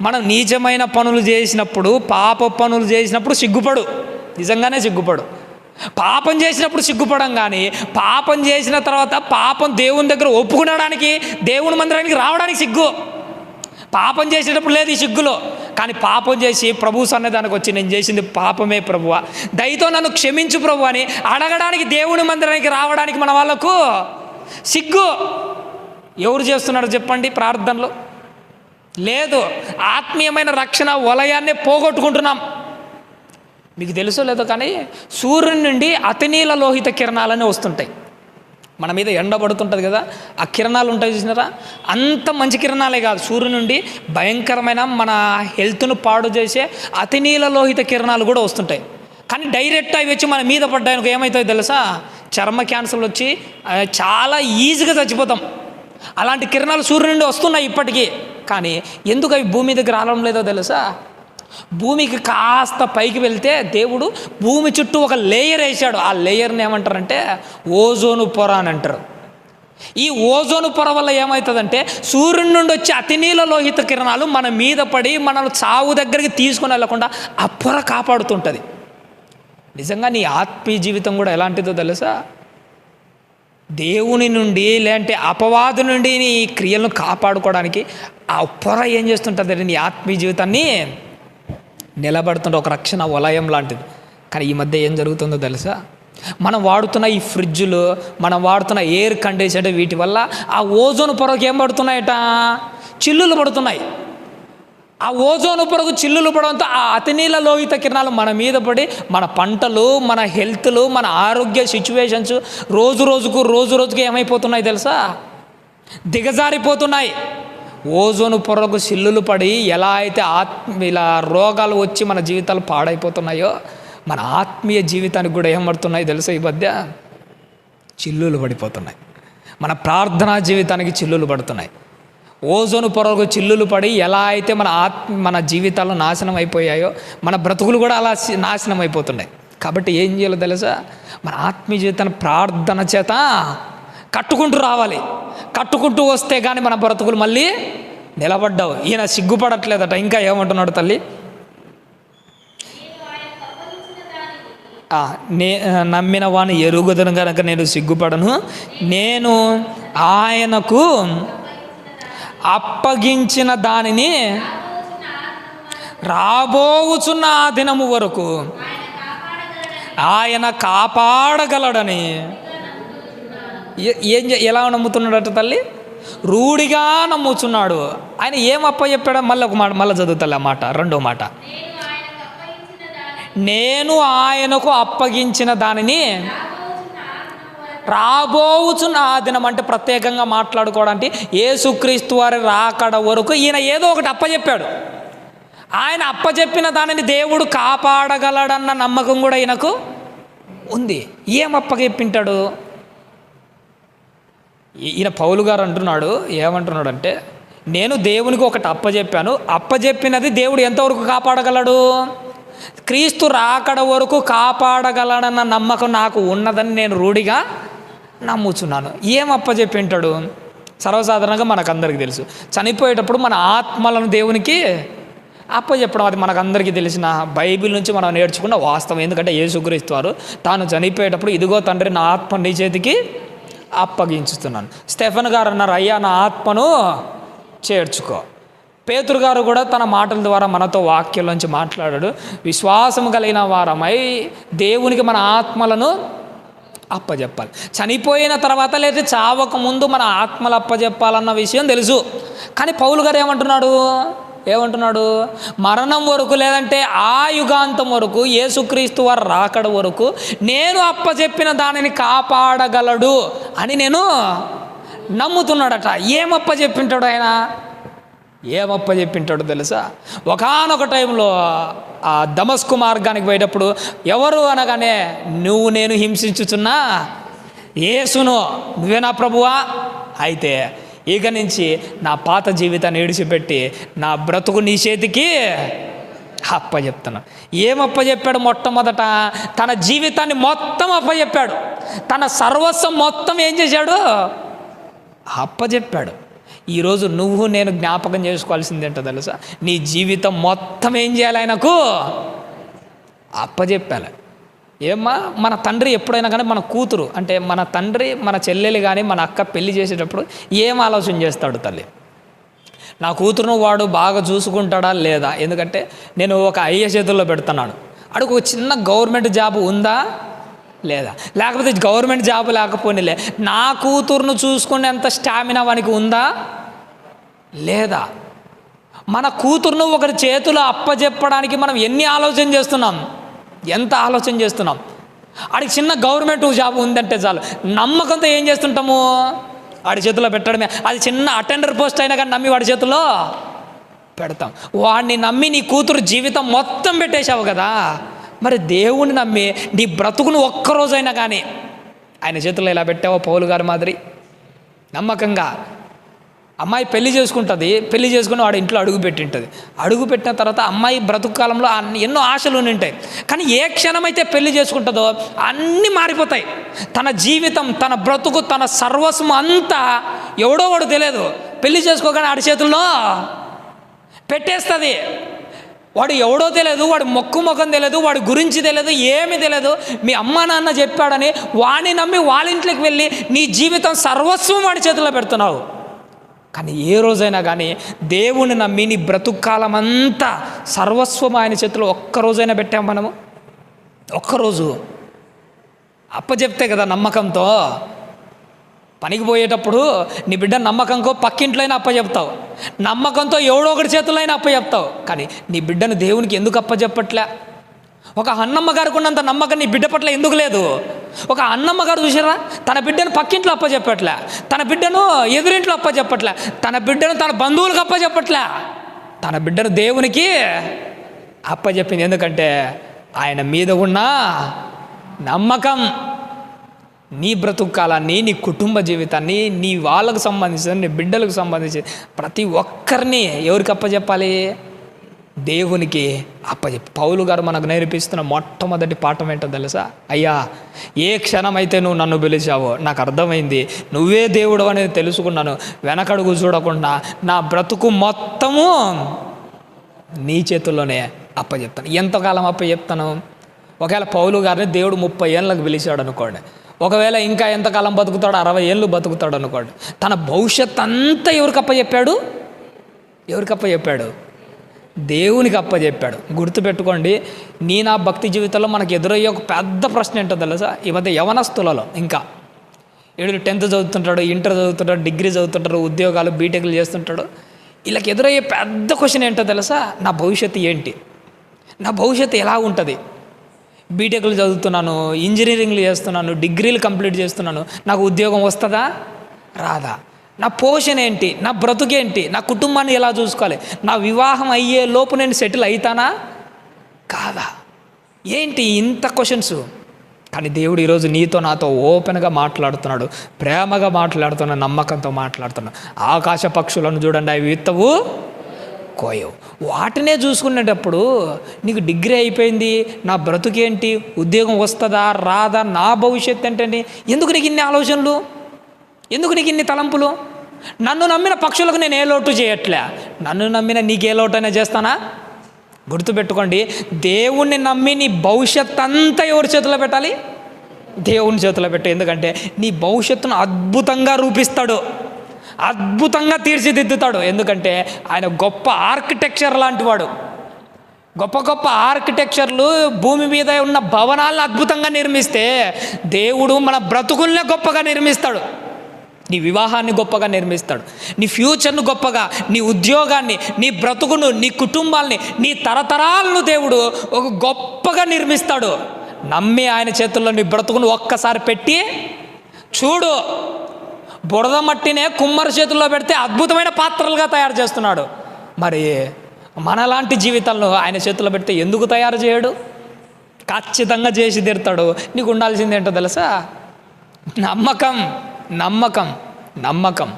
మనం నీచమైన పనులు చేసినప్పుడు, పాప పనులు చేసినప్పుడు సిగ్గుపడు, నిజంగానే సిగ్గుపడు. పాపం చేసినప్పుడు సిగ్గుపడం, కానీ పాపం చేసిన తర్వాత పాపం దేవుని దగ్గర ఒప్పుకునడానికి, దేవుని మందిరానికి రావడానికి సిగ్గు. పాపం చేసేటప్పుడు లేదు ఈ సిగ్గులో, కానీ పాపం చేసి ప్రభు సన్నిధానికి వచ్చి నేను చేసింది పాపమే ప్రభువా, దయతో నన్ను క్షమించు ప్రభు అని అడగడానికి, దేవుని మందిరానికి రావడానికి మన వాళ్ళకు సిగ్గు. ఎవరు చేస్తున్నారు చెప్పండి ప్రార్థనలు? లేదు. ఆత్మీయమైన రక్షణ వలయాన్నే పోగొట్టుకుంటున్నాం. మీకు తెలుసో లేదో కానీ సూర్యుని నుండి అతినీల లోహిత కిరణాలనే వస్తుంటాయి. మన మీద ఎండబడుతుంటుంది కదా, ఆ కిరణాలు ఉంటాయి చూసినారా, అంత మంచి కిరణాలే కాదు, సూర్యుని నుండి భయంకరమైన మన హెల్త్ను పాడు చేసే అతినీల లోహిత కిరణాలు కూడా వస్తుంటాయి. కానీ డైరెక్ట్ అవి వచ్చి మన మీద పడ్డానికి ఏమవుతుందో తెలుసా, చర్మ క్యాన్సర్లు వచ్చి చాలా ఈజీగా చచ్చిపోతాం. అలాంటి కిరణాలు సూర్యుని నుండి వస్తున్నాయి ఇప్పటికీ. కానీ ఎందుకు అవి భూమి దగ్గర రావడం లేదో తెలుసా, భూమికి కాస్త పైకి వెళ్తే దేవుడు భూమి చుట్టూ ఒక లేయర్ వేసాడు. ఆ లేయర్ని ఏమంటారంటే ఓజోను పొర అని అంటారు. ఈ ఓజోను పొర వల్ల ఏమవుతుందంటే సూర్యుని నుండి వచ్చే అతినీల లోహిత కిరణాలు మన మీద పడి మనల్ని చావు దగ్గరికి తీసుకుని వెళ్ళకుండా ఆ పొర కాపాడుతుంటుంది. నిజంగా నీ ఆత్మీయ జీవితం కూడా ఎలాంటిదో తెలుసా, దేవుని నుండి లేదంటే అపవాదు నుండి నీ క్రియలను కాపాడుకోవడానికి ఆ పొర ఏం చేస్తుంటుంది, నీ ఆత్మీయ జీవితాన్ని నిలబడుతుంటే ఒక రక్షణ వలయం లాంటిది. కానీ ఈ మధ్య ఏం జరుగుతుందో తెలుసా, మనం వాడుతున్న ఈ ఫ్రిడ్జులు, మనం వాడుతున్న ఎయిర్ కండిషనర్, వీటి వల్ల ఆ ఓజోన్ పొరకు ఏం పడుతున్నాయట, చిల్లులు పడుతున్నాయి. ఆ ఓజోన్ పొరకు చిల్లులు పడడంతో ఆ అతినీల లోహిత కిరణాలు మన మీద పడి మన పంటలు, మన హెల్త్లు, మన ఆరోగ్య సిచ్యువేషన్స్ రోజు రోజుకు ఏమైపోతున్నాయి తెలుసా, దిగజారిపోతున్నాయి. ఓజోను పొరకు చిల్లులు పడి ఎలా అయితే ఇలా రోగాలు వచ్చి మన జీవితాలు పాడైపోతున్నాయో, మన ఆత్మీయ జీవితానికి కూడా ఏం పడుతున్నాయి తెలుసా, ఈ మధ్య చిల్లులు పడిపోతున్నాయి. మన ప్రార్థనా జీవితానికి చిల్లులు పడుతున్నాయి. ఓజోను పొరకు చిల్లులు పడి ఎలా అయితే మన జీవితాలు నాశనం అయిపోయాయో, మన బ్రతుకులు కూడా అలా నాశనం అయిపోతున్నాయి. కాబట్టి ఏం చేయాలో తెలుసా, మన ఆత్మీయ జీవితాన్ని ప్రార్థన చేత కట్టుకుంటూ రావాలి. కట్టుకుంటూ వస్తే కానీ మన బ్రతుకులు మళ్ళీ నిలబడ్డావు. ఈయన సిగ్గుపడట్లేదట. ఇంకా ఏమంటున్నాడు తల్లి, నమ్మిన వాని ఎరుగుదను కనుక నేను సిగ్గుపడను, నేను ఆయనకు అప్పగించిన దానిని రాబోవుచున్న ఆ దినము వరకు ఆయన కాపాడగలడని ఎలా నమ్ముతున్నాడట తల్లి? రూఢిగా నమ్ముచున్నాడు. ఆయన ఏం అప్పచెప్పాడో మళ్ళీ ఒక మాట, మళ్ళీ చదువుతాలి ఆ మాట, రెండో మాట. నేను ఆయనకు అప్పగించిన దానిని రాబోవుచున్న ఆ దినం, అంటే ప్రత్యేకంగా మాట్లాడుకోవడానికి యేసుక్రీస్తు వారి రాకడ వరకు ఈయన ఏదో ఒకటి అప్పచెప్పాడు. ఆయన అప్పచెప్పిన దానిని దేవుడు కాపాడగలడన్న నమ్మకం కూడా ఈయనకు ఉంది. ఏం అప్పచెప్పింటాడు? ఈయన పౌలు గారు అంటున్నాడు, ఏమంటున్నాడంటే, నేను దేవునికి ఒకటి అప్పచెప్పాను, అప్పచెప్పినది దేవుడు ఎంతవరకు కాపాడగలడు? క్రీస్తు రాకడ వరకు కాపాడగలడన్న నమ్మకం నాకు ఉన్నదని నేను రూఢిగా నమ్ముచున్నాను. ఏం అప్పచెప్పింటాడు? సర్వసాధారణంగా మనకందరికీ తెలుసు, చనిపోయేటప్పుడు మన ఆత్మలను దేవునికి అప్పచెప్పడం. అది మనకందరికీ తెలిసిన బైబిల్ నుంచి మనం నేర్చుకున్న వాస్తవం. ఎందుకంటే యేసుక్రీస్తు వారు తాను చనిపోయేటప్పుడు, ఇదిగో తండ్రి నా ఆత్మ నీ చేతికి అప్పగించుతున్నాను. స్టెఫెన్ గారు అన్నారు, అయ్యా నా ఆత్మను చేర్చుకో. పేతురు గారు కూడా తన మాటల ద్వారా మనతో వాక్యంలోంచి మాట్లాడాడు. విశ్వాసం కలిగిన వారమై దేవునికి మన ఆత్మలను అప్పచెప్పాలి. చనిపోయిన తర్వాత లేదా చావక ముందు మన ఆత్మలు అప్పచెప్పాలన్న విషయం తెలుసు. కానీ పౌలు గారు ఏమంటున్నాడు? మరణం వరకు, లేదంటే ఆ యుగాంతం వరకు, యేసుక్రీస్తు వారు రాకడ వరకు నేను అప్పచెప్పిన దానిని కాపాడగలడు అని నేను నమ్ముతున్నాడట. ఏమప్పచెప్పింటాడు ఆయన? ఏమప్పచెప్పింటాడో తెలుసా? ఒకానొక టైంలో ఆ దమస్కు మార్గానికి పోయేటప్పుడు ఎవరు అనగానే, నువ్వు నేను హింసించుచున్నా యేసును నువ్వే నా ప్రభువా, అయితే ఇక నుంచి నా పాత జీవితాన్ని విడిచిపెట్టి నా బ్రతుకు నీ చేతికి అప్పచెప్తాను. ఏమప్పచెప్పాడు? మొట్టమొదట తన జీవితాన్ని మొత్తం అప్పచెప్పాడు. తన సర్వస్వం మొత్తం ఏం చేశాడు? అప్పచెప్పాడు. ఈరోజు నువ్వు నేను జ్ఞాపకం చేసుకోవాల్సింది ఏంటో తెలుసా? నీ జీవితం మొత్తం ఏం చేయాలి? ఆయనకు అప్పచెప్పాలి. ఏమ్మా, మన తండ్రి ఎప్పుడైనా కానీ మన కూతురు అంటే మన తండ్రి మన చెల్లెలు కానీ మన అక్క పెళ్లి చేసేటప్పుడు ఏం ఆలోచన చేస్తాడు తల్లి? నా కూతురును వాడు బాగా చూసుకుంటాడా లేదా? ఎందుకంటే నేను ఒక అయ్య చేతుల్లో పెడుతున్నాను, అడుగు ఒక చిన్న గవర్నమెంట్ జాబ్ ఉందా లేదా, లేకపోతే గవర్నమెంట్ జాబ్ లేకపోయినలే నా కూతురును చూసుకునేంత స్టామినా వానికి ఉందా లేదా? మన కూతురును ఒకరి చేతులు అప్పచెప్పడానికి మనం ఎన్ని ఆలోచన చేస్తున్నాం, ఎంత ఆలోచన చేస్తున్నాం. ఆడికి చిన్న గవర్నమెంట్ జాబ్ ఉందంటే చాలు, నమ్మకంతో ఏం చేస్తుంటాము? వాడి చేతిలో పెట్టడమే. అది చిన్న అటెండర్ పోస్ట్ అయినా కానీ నమ్మి వాడి చేతిలో పెడతాం. వాడిని నమ్మి నీ కూతురు జీవితం మొత్తం పెట్టేశావు కదా, మరి దేవుణ్ణి నమ్మి నీ బ్రతుకును ఒక్కరోజైనా కానీ ఆయన చేతుల్లో ఇలా పెట్టావో పౌలు గారి మాదిరి నమ్మకంగా. అమ్మాయి పెళ్లి చేసుకుంటుంది, పెళ్లి చేసుకుని వాడు ఇంట్లో అడుగు పెట్టింటుంది. అడుగు పెట్టిన తర్వాత అమ్మాయి బ్రతుకు కాలంలో ఎన్నో ఆశలు ఉంటాయి, కానీ ఏ క్షణమైతే పెళ్లి చేసుకుంటుందో అన్నీ మారిపోతాయి. తన జీవితం, తన బ్రతుకు, తన సర్వస్వం అంతా ఎవడో వాడు తెలియదు, పెళ్లి చేసుకోగానే ఆడి చేతుల్లో పెట్టేస్తుంది. వాడు ఎవడో తెలియదు, వాడి ముఖం తెలియదు, వాడి గురించి తెలియదు, ఏమీ తెలియదు. మీ అమ్మ నాన్న చెప్పాడని వాడిని నమ్మి వాళ్ళ ఇంట్లోకి వెళ్ళి నీ జీవితం సర్వస్వం వాడి చేతిలో పెడుతున్నావు. కానీ ఏ రోజైనా కానీ దేవుని నమ్మి నీ బ్రతుకాలం అంతా సర్వస్వం ఆయన చేతిలో ఒక్కరోజైనా పెట్టాము మనము? ఒక్కరోజు అప్పచెప్తే కదా నమ్మకంతో. పనికి పోయేటప్పుడు నీ బిడ్డ నమ్మకంతో పక్కింట్లో అయినా అప్పచెప్తావు, నమ్మకంతో ఎవడో ఒకటి చేతుల్లో అయినా అప్పచెప్తావు. కానీ నీ బిడ్డను దేవునికి ఎందుకు అప్పచెప్పట్లే? ఒక అన్నమ్మ గారికి ఉన్నంత నమ్మకం నీ బిడ్డ పట్ల ఎందుకు లేదు? ఒక అన్నమ్మ గారు చూసారా, తన బిడ్డను పక్కింట్లో అప్పచెప్పట్లే, తన బిడ్డను ఎదురింట్లో అప్పచెప్పట్లే, తన బిడ్డను తన బంధువులకు అప్పచెప్పట్లే, తన బిడ్డను దేవునికి అప్పచెప్పింది. ఎందుకంటే ఆయన మీద ఉన్న నమ్మకం. నీ బ్రతుకు కాలాన్ని, నీ కుటుంబ జీవితాన్ని, నీ వాళ్ళకు సంబంధించిన, నీ బిడ్డలకు సంబంధించి ప్రతి ఒక్కరిని ఎవరికి అప్పచెప్పాలి? దేవునికి అప్పచెప్పి. పౌలు గారు మనకు నేర్పిస్తున్న మొట్టమొదటి పాఠం ఏంటో తెలుసా? అయ్యా, ఏ క్షణమైతే నువ్వు నన్ను పిలిచావో నాకు అర్థమైంది, నువ్వే దేవుడు అనేది తెలుసుకున్నాను. వెనకడుగు చూడకుండా నా బ్రతుకు మొత్తము నీ చేతుల్లోనే అప్పచెప్తాను. ఎంతకాలం అప్పచెప్తాను? ఒకవేళ పౌలు గారిని దేవుడు 30 ఏళ్ళకు పిలిచాడు అనుకోండి, ఒకవేళ ఇంకా ఎంతకాలం బతుకుతాడు? 60 ఏళ్ళు బతుకుతాడు అనుకోండి. తన భవిష్యత్ అంతా ఎవరికి అప్పచెప్పాడు? దేవునికి అప్పచెప్పాడు. గుర్తుపెట్టుకోండి, నా భక్తి జీవితంలో మనకు ఎదురయ్యే ఒక పెద్ద ప్రశ్న ఏంటో తెలుసా? ఈ మధ్య యవనస్తులలో ఇంకా వీళ్ళు 10th చదువుతుంటాడు, ఇంటర్ చదువుతుంటాడు, డిగ్రీ చదువుతుంటారు, ఉద్యోగాలు బీటెక్లు చేస్తుంటాడు. వీళ్ళకి ఎదురయ్యే పెద్ద క్వశ్చన్ ఏంటో తెలుసా? నా భవిష్యత్తు ఏంటి? నా భవిష్యత్తు ఎలా ఉంటుంది? బీటెక్లు చదువుతున్నాను, ఇంజనీరింగ్లు చేస్తున్నాను, డిగ్రీలు కంప్లీట్ చేస్తున్నాను, నాకు ఉద్యోగం వస్తుందా రాదా? నా పోషణ ఏంటి? నా బ్రతుకేంటి? నా కుటుంబాన్ని ఎలా చూసుకోవాలి? నా వివాహం అయ్యే లోపు నేను సెటిల్ అవుతానా కాదా? ఏంటి ఇంత క్వశ్చన్స్? కానీ దేవుడు ఈరోజు నీతో నాతో ఓపెన్గా మాట్లాడుతున్నాడు, ప్రేమగా మాట్లాడుతున్నాడు, నమ్మకంతో మాట్లాడుతున్నాడు. ఆకాశ పక్షులను చూడండి, అవి విత్తవు కోయవు. వాటినే చూసుకునేటప్పుడు నీకు డిగ్రీ అయిపోయింది, నా బ్రతుకేంటి, ఉద్యోగం వస్తుందా రాదా, నా భవిష్యత్తు ఏంటండి? ఎందుకు నీకు ఇన్ని ఆలోచనలు? ఎందుకు నీకు ఇన్ని తలంపులు? నన్ను నమ్మిన పక్షులకు నేను ఏ లోటు చేయట్లే, నన్ను నమ్మిన నీకే లోటైనా చేస్తానా? గుర్తుపెట్టుకోండి, దేవుణ్ణి నమ్మి నీ భవిష్యత్ అంతా ఎవరి చేతిలో పెట్టాలి? దేవుని చేతిలో పెట్టు. ఎందుకంటే నీ భవిష్యత్తును అద్భుతంగా రూపిస్తాడు, అద్భుతంగా తీర్చిదిద్దుతాడు. ఎందుకంటే ఆయన గొప్ప ఆర్కిటెక్చర్ లాంటి వాడు. గొప్ప గొప్ప ఆర్కిటెక్చర్లు భూమి మీద ఉన్న భవనాలను అద్భుతంగా నిర్మిస్తే, దేవుడు మన బ్రతుకుల్నే గొప్పగా నిర్మిస్తాడు. నీ వివాహాన్ని గొప్పగా నిర్మిస్తాడు, నీ ఫ్యూచర్ను గొప్పగా, నీ ఉద్యోగాన్ని, నీ బ్రతుకును, నీ కుటుంబాన్ని, నీ తరతరాలను దేవుడు ఒక గొప్పగా నిర్మిస్తాడు. నమ్మి ఆయన చేతుల్లో నీ బ్రతుకును ఒక్కసారి పెట్టి చూడు. బురద మట్టినే కుమ్మరి చేతుల్లో పెడితే అద్భుతమైన పాత్రలుగా తయారు చేస్తున్నాడు. మరి మనలాంటి జీవితాలను ఆయన చేతుల్లో పెడితే ఎందుకు తయారు చేయడు? ఖచ్చితంగా చేసి తీరుతాడు. నీకు ఉండాల్సింది ఏంటో తెలుసా? నమ్మకం, నమ్మకం, నమ్మకం.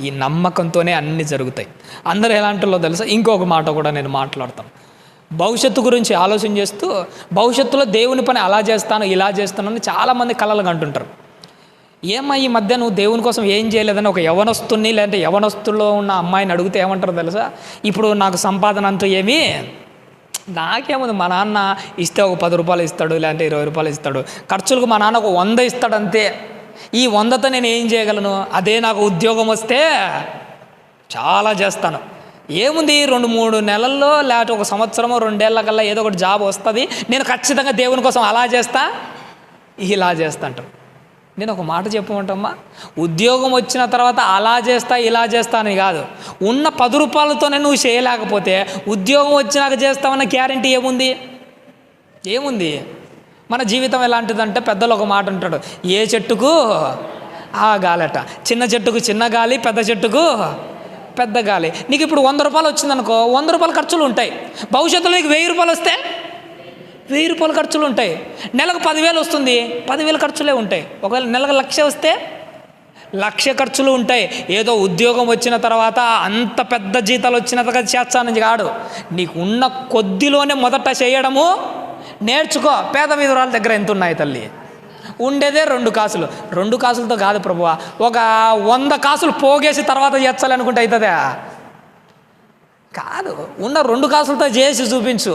ఈ నమ్మకంతోనే అన్నీ జరుగుతాయి. అందరూ ఎలాంటిలో తెలుసా? ఇంకొక మాట కూడా నేను మాట్లాడతాను. భవిష్యత్తు గురించి ఆలోచన చేస్తూ భవిష్యత్తులో దేవుని పని అలా చేస్తాను ఇలా చేస్తాను అని చాలామంది కలలు కంటుంటారు. ఏమ్మా ఈ మధ్య నువ్వు దేవుని కోసం ఏం చేయలేదని ఒక యవనస్తుని లేదంటే యవనస్తుల్లో ఉన్న అమ్మాయిని అడిగితే ఏమంటారు తెలుసా? ఇప్పుడు నాకు సంపాదన అంటూ ఏమీ నాకేముంది, మా నాన్న ఇస్తే ఒక 10 రూపాయలు ఇస్తాడు, లేదంటే 20 రూపాయలు ఇస్తాడు, ఖర్చులకు మా నాన్న ఒక 100 ఇస్తాడు అంతే. ఈ 100తో నేను ఏం చేయగలను? అదే నాకు ఉద్యోగం వస్తే చాలా చేస్తాను. ఏముంది, 2-3 నెలల్లో లేకపోతే ఒక సంవత్సరమో 2 ఏళ్ళ కల్లా ఏదో ఒకటి జాబ్ వస్తుంది, నేను ఖచ్చితంగా దేవుని కోసం అలా చేస్తా ఇలా చేస్తా అంటారు. నేను ఒక మాట చెప్పమంటమ్మా, ఉద్యోగం వచ్చిన తర్వాత అలా చేస్తా ఇలా చేస్తా అని కాదు. ఉన్న 10 రూపాయలతోనే నువ్వు చేయలేకపోతే ఉద్యోగం వచ్చినాక చేస్తామన్న గ్యారంటీ ఏముంది? ఏముంది? మన జీవితం ఎలాంటిదంటే పెద్దలు ఒక మాట అంటాడు, ఏ చెట్టుకు ఆ గాలట, చిన్న చెట్టుకు చిన్న గాలి, పెద్ద చెట్టుకు పెద్ద గాలి. నీకు ఇప్పుడు 100 రూపాయలు వచ్చిందనుకో, 100 రూపాయల ఖర్చులు ఉంటాయి. భవిష్యత్తులో నీకు 1000 రూపాయలు వస్తే 1000 రూపాయల ఖర్చులు ఉంటాయి. నెలకు 10,000 వస్తుంది, 10,000 ఖర్చులే ఉంటాయి. ఒకవేళ నెలకు 1,00,000 వస్తే 1,00,000 ఖర్చులు ఉంటాయి. ఏదో ఉద్యోగం వచ్చిన తర్వాత అంత పెద్ద జీతాలు వచ్చిన తర్వాత చేస్తానని కాదు, నీకు ఉన్న కొద్దిలోనే మొదట చేయడము నేర్చుకో. పేద విధురాల దగ్గర ఎంత ఉన్నాయి తల్లి? ఉండేదే 2 కాసులు. 2 కాసులతో కాదు ప్రభువా, ఒక 100 కాసులు పోగేసి తర్వాత చేర్చాలి అనుకుంటే అవుతుందా? కాదు, ఉన్న 2 కాసులతో చేసి చూపించు.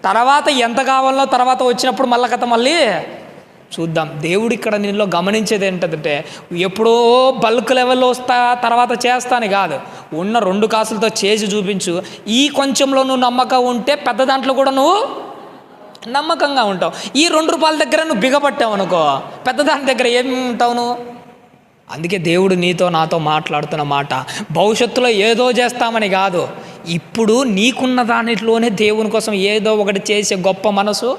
తర్వాత ఎంత కావాలో తర్వాత వచ్చినప్పుడు మళ్ళా కథ మళ్ళీ చూద్దాం. దేవుడు ఇక్కడ నీలో గమనించేది ఏంటంటే, ఎప్పుడో బల్క్ లెవెల్లో వస్తా తర్వాత చేస్తాను కాదు, ఉన్న 2 కాసులతో చేసి చూపించు. ఈ కొంచెంలో నువ్వు నమ్మకం ఉంటే పెద్ద దాంట్లో కూడా నువ్వు నమ్మకంగా ఉంటావు. ఈ 2 రూపాయల దగ్గర నువ్వు బిగపట్టావు అనుకో, పెద్ద దాని దగ్గర ఏమి ఉంటావు నువ్వు? అందుకే దేవుడు నీతో నాతో మాట్లాడుతున్న మాట, భవిష్యత్తులో ఏదో చేస్తామని కాదు, ఇప్పుడు నీకున్న దానిలోనే దేవుని కోసం ఏదో ఒకటి చేసే గొప్ప మనసు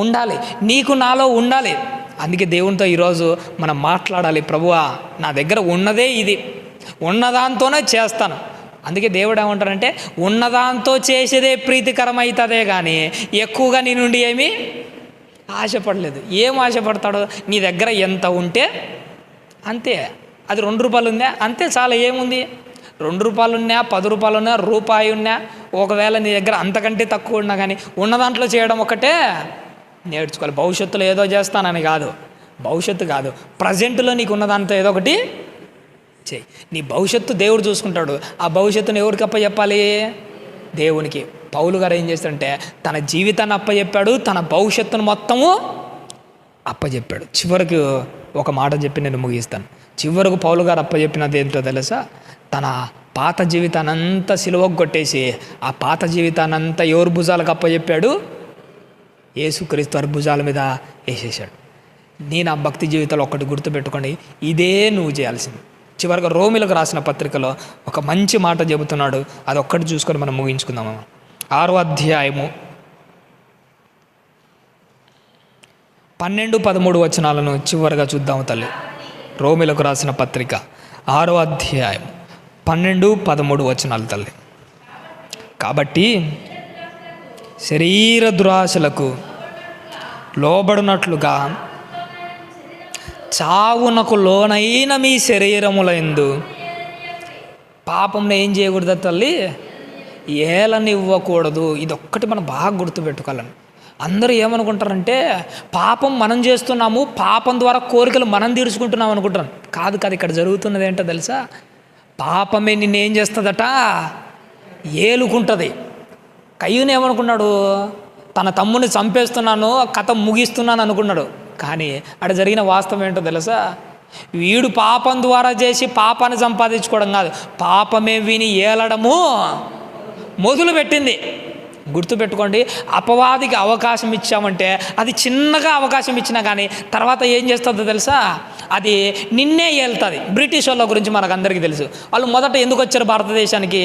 ఉండాలి, నీకు నాలో ఉండాలి. అందుకే దేవునితో ఈరోజు మనం మాట్లాడాలి. ప్రభువా, నా దగ్గర ఉన్నదే ఇది, ఉన్నదాంతోనే చేస్తాను. అందుకే దేవుడు ఏమంటారంటే, ఉన్నదాంతో చేసేదే ప్రీతికరమవుతుందే కానీ ఎక్కువగా నీ నుండి ఏమీ ఆశపడలేదు. ఏం ఆశపడతాడు? నీ దగ్గర ఎంత ఉంటే అంతే. అది 2 రూపాయలు ఉందా అంతే చాలా. ఏముంది? 2 రూపాయలు ఉన్నా, 10 రూపాయలు ఉన్నా, రూపాయి ఉన్నా, ఒకవేళ నీ దగ్గర అంతకంటే తక్కువ ఉన్నా కానీ ఉన్న దాంట్లో చేయడం ఒకటే నేర్చుకోవాలి. భవిష్యత్తులో ఏదో చేస్తానని కాదు, భవిష్యత్తు కాదు, ప్రజెంట్లో నీకు ఉన్న దాంతో ఏదో ఒకటి చేయి. నీ భవిష్యత్తు దేవుడు చూసుకుంటాడు. ఆ భవిష్యత్తును ఎవరికి అప్పచెప్పాలి? దేవునికి. పౌలు గారు ఏం చేస్తాడంటే, తన జీవితాన్ని అప్పచెప్పాడు, తన భవిష్యత్తును మొత్తము అప్పచెప్పాడు. చివరికి ఒక మాట చెప్పి నేను ముగిస్తాను. చివరకు పౌలు గారు అప్పచెప్పినది ఏంటో తెలుసా? తన పాత జీవితాన్ని అంతా సిలువకు కొట్టేసి ఆ పాత జీవితాన్ని అంతా ఎవరు భుజాలకు అప్పచెప్పాడు? యేసుక్రీస్తు వారి భుజాల మీద వేసేసాడు. నేను ఆ భక్తి జీవితంలో ఒక్కటి గుర్తుపెట్టుకోండి, ఇదే నువ్వు చేయాల్సింది. చివరిగా రోమిలకు రాసిన పత్రికలో ఒక మంచి మాట చెబుతున్నాడు, అది ఒక్కటి చూసుకొని మనం ముగించుకుందాము. 6వ అధ్యాయము 12-13 వచనాలను చివరిగా చూద్దాము తల్లి. రోమిలకు రాసిన పత్రిక 6వ అధ్యాయం 12-13 వచనాలు తల్లి. కాబట్టి శరీర దురాశలకు లోబడినట్లుగా చావునకు లోనైన మీ శరీరములందు పాపంలో ఏం చేయకూడదు తల్లి? ఏలనివ్వకూడదు. ఇదొక్కటి మనం బాగా గుర్తుపెట్టుకోవాలని. అందరూ ఏమనుకుంటారంటే పాపం మనం చేస్తున్నాము, పాపం ద్వారా కోరికలు మనం తీర్చుకుంటున్నాం అనుకుంటాం. కాదు కాదు, ఇక్కడ జరుగుతున్నది ఏంటో తెలుసా? పాపమే నిన్నేం చేస్తుందట? ఏలుకుంటుంది. కయ్యూని ఏమనుకున్నాడు? తన తమ్ముని చంపేస్తున్నాను, కథ ముగిస్తున్నాను అనుకున్నాడు. కానీ అక్కడ జరిగిన వాస్తవం ఏంటో తెలుసా? వీడు పాపం ద్వారా చేసి పాపాన్ని సంపాదించుకోవడం కాదు, పాపమే వీని ఏలడము మొదలుపెట్టింది. గుర్తుపెట్టుకోండి, అపవాదికి అవకాశం ఇచ్చామంటే అది చిన్నగా అవకాశం ఇచ్చినా కానీ తర్వాత ఏం చేస్తుందో తెలుసా? అది నిన్నే ఏలుతుంది. బ్రిటిష్ వాళ్ళ గురించి మనకు అందరికీ తెలుసు. వాళ్ళు మొదట ఎందుకు వచ్చారు భారతదేశానికి?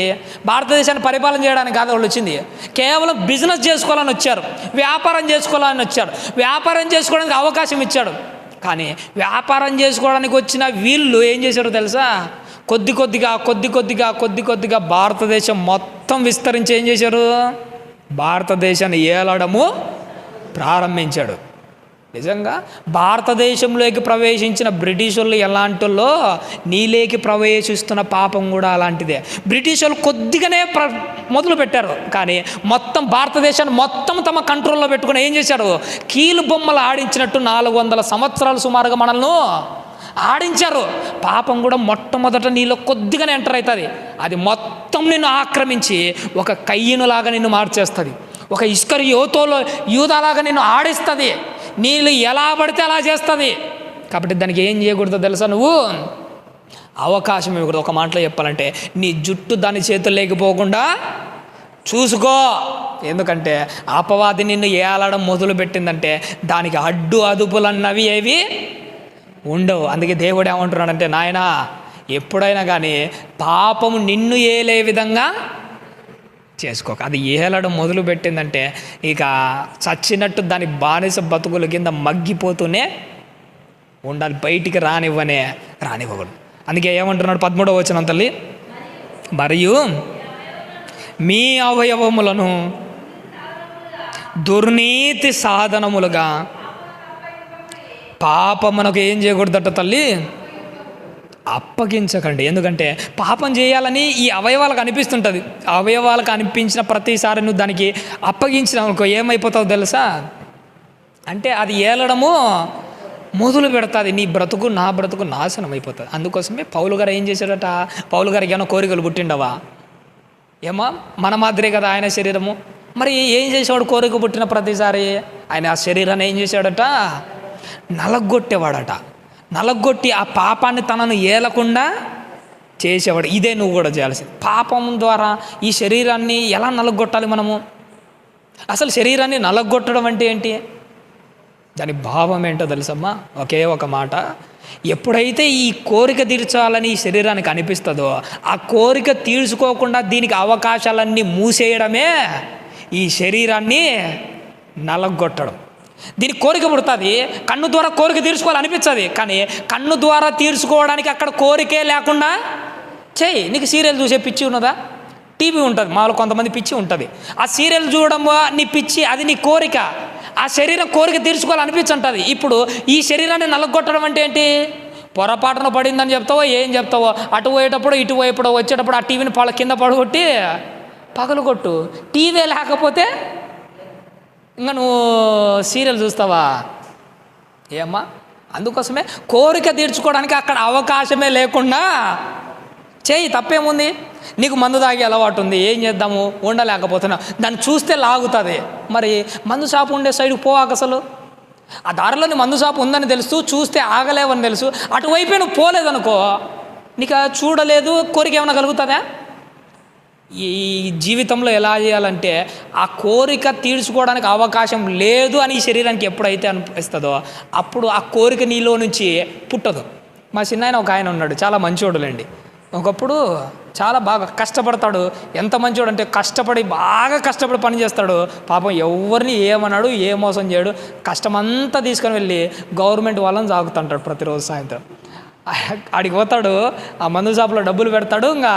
భారతదేశాన్ని పరిపాలన చేయడానికి కాదు వాళ్ళు వచ్చింది, కేవలం బిజినెస్ చేసుకోవాలని వచ్చారు, వ్యాపారం చేసుకోవాలని వచ్చారు. వ్యాపారం చేసుకోవడానికి అవకాశం ఇచ్చాడు. కానీ వ్యాపారం చేసుకోవడానికి వచ్చిన వీళ్ళు ఏం చేశారో తెలుసా? కొద్ది కొద్దిగా భారతదేశం మొత్తం విస్తరించి ఏం చేశారు? భారతదేశాన్ని ఏలడము ప్రారంభించాడు. నిజంగా భారతదేశంలోకి ప్రవేశించిన బ్రిటిష్ వాళ్ళు ఎలాంటి వాళ్ళో నీలోకి ప్రవేశిస్తున్న పాపం కూడా అలాంటిదే. బ్రిటిష్ వాళ్ళు కొద్దిగానే మొదలు పెట్టారు, కానీ మొత్తం భారతదేశాన్ని మొత్తం తమ కంట్రోల్లో పెట్టుకుని ఏం చేశారు? కీలు బొమ్మలు ఆడించినట్టు 400 సంవత్సరాలు సుమారుగా మనల్ని ఆడించారు. పాపం కూడా మొట్టమొదట నీలో కొద్దిగానే ఎంటర్ అవుతుంది. అది మొత్తం నిన్ను ఆక్రమించి ఒక కయ్యనులాగా నిన్ను మార్చేస్తుంది, ఒక ఇస్కరియోతులో యూదాలాగా నిన్ను ఆడిస్తుంది, నీళ్ళు ఎలా పడితే అలా చేస్తుంది. కాబట్టి దానికి ఏం చేయకూడదో తెలుసా? నువ్వు అవకాశం ఇవ్వకూడదు. ఒక మాటలో చెప్పాలంటే నీ జుట్టు దాని చేతులు లేకపోకుండా చూసుకో. ఎందుకంటే అపవాది నిన్ను ఏలడం మొదలు పెట్టిందంటే దానికి అడ్డు అదుపులన్నవి ఏవి ఉండవు. అందుకే దేవుడు ఏమంటున్నాడంటే, నాయనా ఎప్పుడైనా కానీ పాపము నిన్ను ఏలే విధంగా చేసుకోక. అది ఏలడం మొదలు పెట్టిందంటే ఇక చచ్చినట్టు దాని బానిస బతుకుల కింద మగ్గిపోతూనే ఉండాలి, బయటికి రానివ్వకూడదు. అందుకే ఏమంటున్నాడు 13వ వచనం తల్లి, మరియు మీ అవయవములను దుర్నీతి సాధనములుగా పాపమునకు ఏం చేయకూడదట తల్లి? అప్పగించకండి. ఎందుకంటే పాపం చేయాలని ఈ అవయవాలకు అనిపిస్తుంటుంది. అవయవాలకు అనిపించిన ప్రతిసారి నువ్వు దానికి అప్పగించినావు అనుకో, ఏమైపోతావు తెలుసా? అంటే అది ఏలడము మొదలు పెడతాది. నీ బ్రతుకు నా బ్రతుకు నాశనం అయిపోతుంది. అందుకోసమే పౌలు గారు ఏం చేశాడట? పౌలు గారికి ఏమైనా కోరికలు పుట్టిండవా? ఏమో మన మాదిరే కదా ఆయన శరీరము. మరి ఏం చేసేవాడు? కోరిక పుట్టిన ప్రతిసారి ఆయన ఆ శరీరాన్ని ఏం చేశాడట? నలగొట్టేవాడట. నలగొట్టి ఆ పాపాన్ని తనను ఏలకుండా చేసేవాడు. ఇదే నువ్వు కూడా చేయాల్సింది. పాపం ద్వారా ఈ శరీరాన్ని ఎలా నలగొట్టాలి మనము? అసలు శరీరాన్ని నలగొట్టడం అంటే ఏంటి? దాని భావం ఏంటో తెలుసమ్మా? ఒకే ఒక మాట, ఎప్పుడైతే ఈ కోరిక తీర్చాలని ఈ శరీరానికి అనిపిస్తుందో ఆ కోరిక తీర్చుకోకుండా దీనికి అవకాశాలన్నీ మూసేయడమే ఈ శరీరాన్ని నలగొట్టడం. దీనికి కోరిక పుడుతుంది, కన్ను ద్వారా కోరిక తీర్చుకోవాలనిపించదు, కానీ కన్ను ద్వారా తీర్చుకోవడానికి అక్కడ కోరికే లేకుండా చేయి. నీకు సీరియల్ చూసే పిచ్చి ఉన్నదా? టీవీ ఉంటుంది, మామూలు కొంతమంది పిచ్చి ఉంటుంది. ఆ సీరియల్ చూడడం నీ పిచ్చి, అది నీ కోరిక. ఆ శరీరం కోరిక తీర్చుకోవాలనిపించుంటుంది. ఇప్పుడు ఈ శరీరాన్ని నలగొట్టడం అంటే ఏంటి? పొరపాటున పడిందని చెప్తావో ఏం చెప్తావో, అటు పోయేటప్పుడు ఇటు పోయేటప్పుడు వచ్చేటప్పుడు ఆ టీవీని కింద పడగొట్టి పగలగొట్టు. టీవీ లేకపోతే ఇంకా నువ్వు సీరియల్ చూస్తావా? ఏమ్మా? అందుకోసమే కోరిక తీర్చుకోవడానికి అక్కడ అవకాశమే లేకుండా చేయి. తప్పేముంది? నీకు మందు తాగే అలవాటు ఉంది, ఏం చేద్దాము? ఉండలేకపోతున్నా, దాన్ని చూస్తే లాగుతుంది. మరి మందు షాపు ఉండే సైడ్కి పోవాక అసలు ఆ దారిలోని మందు షాపు ఉందని తెలుసు, చూస్తే ఆగలేవని తెలుసు, అటువైపే నువ్వు పోలేదనుకో, నీకు చూడలేదు, కోరిక ఏమైనా కలుగుతుందా? ఈ జీవితంలో ఎలా చేయాలంటే ఆ కోరిక తీర్చుకోవడానికి అవకాశం లేదు అని ఈ శరీరానికి ఎప్పుడైతే అనిపిస్తుందో అప్పుడు ఆ కోరిక నీలో నుంచి పుట్టదు. మా చిన్నాయన ఒక ఆయన ఉన్నాడు, చాలా మంచోడులేండి. ఒకప్పుడు చాలా బాగా కష్టపడతాడు. ఎంత మంచోడు అంటే బాగా కష్టపడి పని చేస్తాడు. పాపం ఎవరిని ఏమన్నాడు, ఏ మోసం చేయడు. కష్టమంతా తీసుకొని వెళ్ళి గవర్నమెంట్ వాళ్ళని సాగుతుంటాడు ప్రతిరోజు సాయంత్రం. ఆడికి పోతాడు, ఆ మందు షాపులో డబ్బులు పెడతాడు. ఇంకా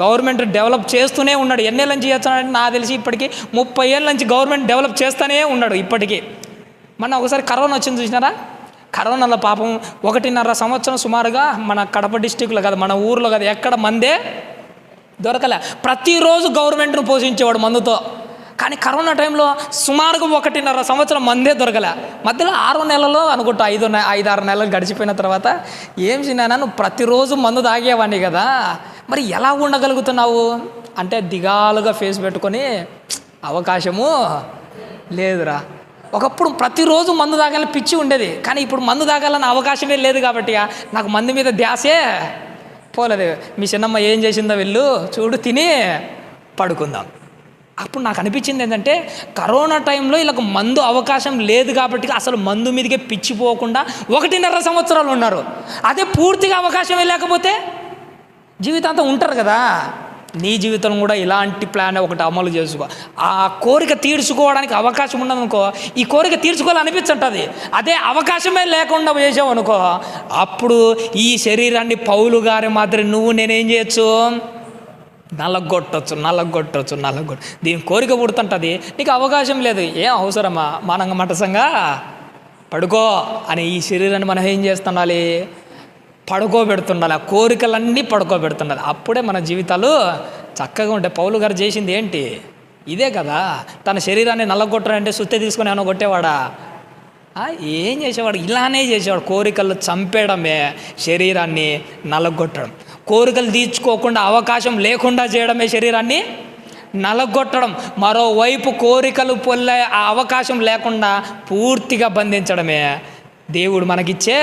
గవర్నమెంట్ డెవలప్ చేస్తూనే ఉన్నాడు. ఎన్నేళ్ళ నుంచి చేస్తున్నాడంటే నాకు తెలిసి ఇప్పటికీ 30 ఏళ్ళ నుంచి గవర్నమెంట్ డెవలప్ చేస్తూనే ఉన్నాడు ఇప్పటికీ. మొన్న ఒకసారి కరోనా వచ్చింది చూసినారా? కరోనాలో పాపం 1.5 సంవత్సరం సుమారుగా మన కడప డిస్టిక్లో కదా, మన ఊర్లో కదా, ఎక్కడ మందే దొరకలే. ప్రతిరోజు గవర్నమెంట్ను పోషించేవాడు మందుతో. కానీ కరోనా టైంలో సుమారుగా 1.5 సంవత్సరం మందే దొరకలే. మధ్యలో 6 నెలలు అనుకుంటా, 5-6 నెలలు గడిచిపోయిన తర్వాత ఏం చిన్నానా నువ్వు ప్రతిరోజు మందు తాగేవాడిని కదా, మరి ఎలా ఉండగలుగుతున్నావు అంటే దిగాలుగా ఫేస్ పెట్టుకొని అవకాశము లేదురా. ఒకప్పుడు ప్రతిరోజు మందు తాగాలని పిచ్చి ఉండేది, కానీ ఇప్పుడు మందు తాగాలని అవకాశమే లేదు కాబట్టి నాకు మందు మీద ధ్యాసే పోలేదు. మీ చిన్నమ్మ ఏం చేసిందో వెళ్ళు చూడు, తిని పడుకుందాం. అప్పుడు నాకు అనిపించింది ఏంటంటే కరోనా టైంలో ఇలా మందు అవకాశం లేదు కాబట్టి అసలు మందు మీదకే పిచ్చిపోకుండా 1.5 సంవత్సరాలు ఉన్నారు. అదే పూర్తిగా అవకాశమే లేకపోతే జీవితాంతం ఉంటారు కదా. నీ జీవితం కూడా ఇలాంటి ప్లాన్ ఒకటి అమలు చేసుకో. ఆ కోరిక తీర్చుకోవడానికి అవకాశం ఉండదనుకో, ఈ కోరిక తీర్చుకోవాలనిపించంటుంది. అదే అవకాశమే లేకుండా చేసావనుకో, అప్పుడు ఈ శరీరాన్ని పౌలు గారి మాదిరి నేనేం చేయొచ్చు, నల్లగొట్టచ్చు. దీని కోరిక పుడుతుంటుంది, నీకు అవకాశం లేదు. ఏం అవసరమా మనంగా మటసంగా పడుకో అని ఈ శరీరాన్ని మనం ఏం చేస్తుండాలి, పడుకోబెడుతుండాలి. ఆ కోరికలన్నీ పడుకోబెడుతుండాలి. అప్పుడే మన జీవితాలు చక్కగా ఉంటాయి. పౌలు గారు చేసింది ఏంటి, ఇదే కదా. తన శరీరాన్ని నల్లగొట్టడంటే సుత్తే తీసుకొని ఏమైనా కొట్టేవాడా, ఏం చేసేవాడు, ఇలానే చేసేవాడు. కోరికలు చంపేయడమే శరీరాన్ని నల్లగొట్టడం. కోరికలు తీర్చుకోకుండా అవకాశం లేకుండా చేయడమే శరీరాన్ని నలగొట్టడం. మరోవైపు కోరికలు పొల్లే ఆ అవకాశం లేకుండా పూర్తిగా బంధించడమే దేవుడు మనకిచ్చే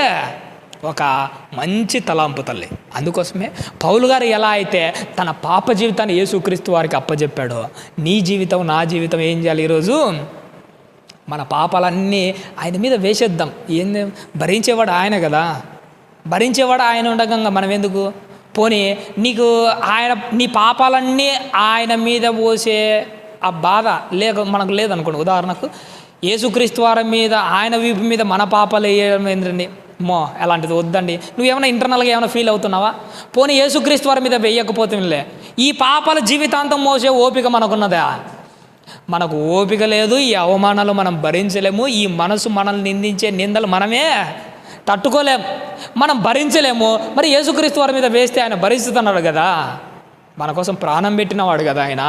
ఒక మంచి తలాంపు తల్లి. అందుకోసమే పౌలు గారు ఎలా అయితే తన పాప జీవితాన్ని యేసుక్రీస్తు వారికి అప్పచెప్పాడో, నీ జీవితం నా జీవితం ఏం చేయాలి, ఈరోజు మన పాపాలన్నీ ఆయన మీద వేసేద్దాం. ఏంది, భరించేవాడు ఆయన కదా, భరించేవాడు ఆయన ఉండగా మనం ఎందుకు, పోనీ నీకు నీ పాపాలన్నీ ఆయన మీద పోసే ఆ బాధ మనకు లేదనుకోండి. ఉదాహరణకు యేసుక్రీస్తు వారి మీద, ఆయన వీపు మీద మన పాపాలు వేయడం ఏంటండి, ఎలాంటిది వద్దండి. నువ్వేమైనా ఇంటర్నల్గా ఏమైనా ఫీల్ అవుతున్నావా? పోనీ యేసుక్రీస్తు వారి మీద వేయకపోతేలే, ఈ పాపాల జీవితాంతం మోసే ఓపిక మనకున్నదా? మనకు ఓపిక లేదు. ఈ అవమానాలు మనం భరించలేము. ఈ మనసు మనల్ని నిందించే నిందలు మనమే తట్టుకోలేము, మనం భరించలేము. మరి యేసుక్రీస్తు వారి మీద వేస్తే ఆయన భరిస్తున్నాడు కదా, మన కోసం ప్రాణం పెట్టినవాడు కదా ఆయన.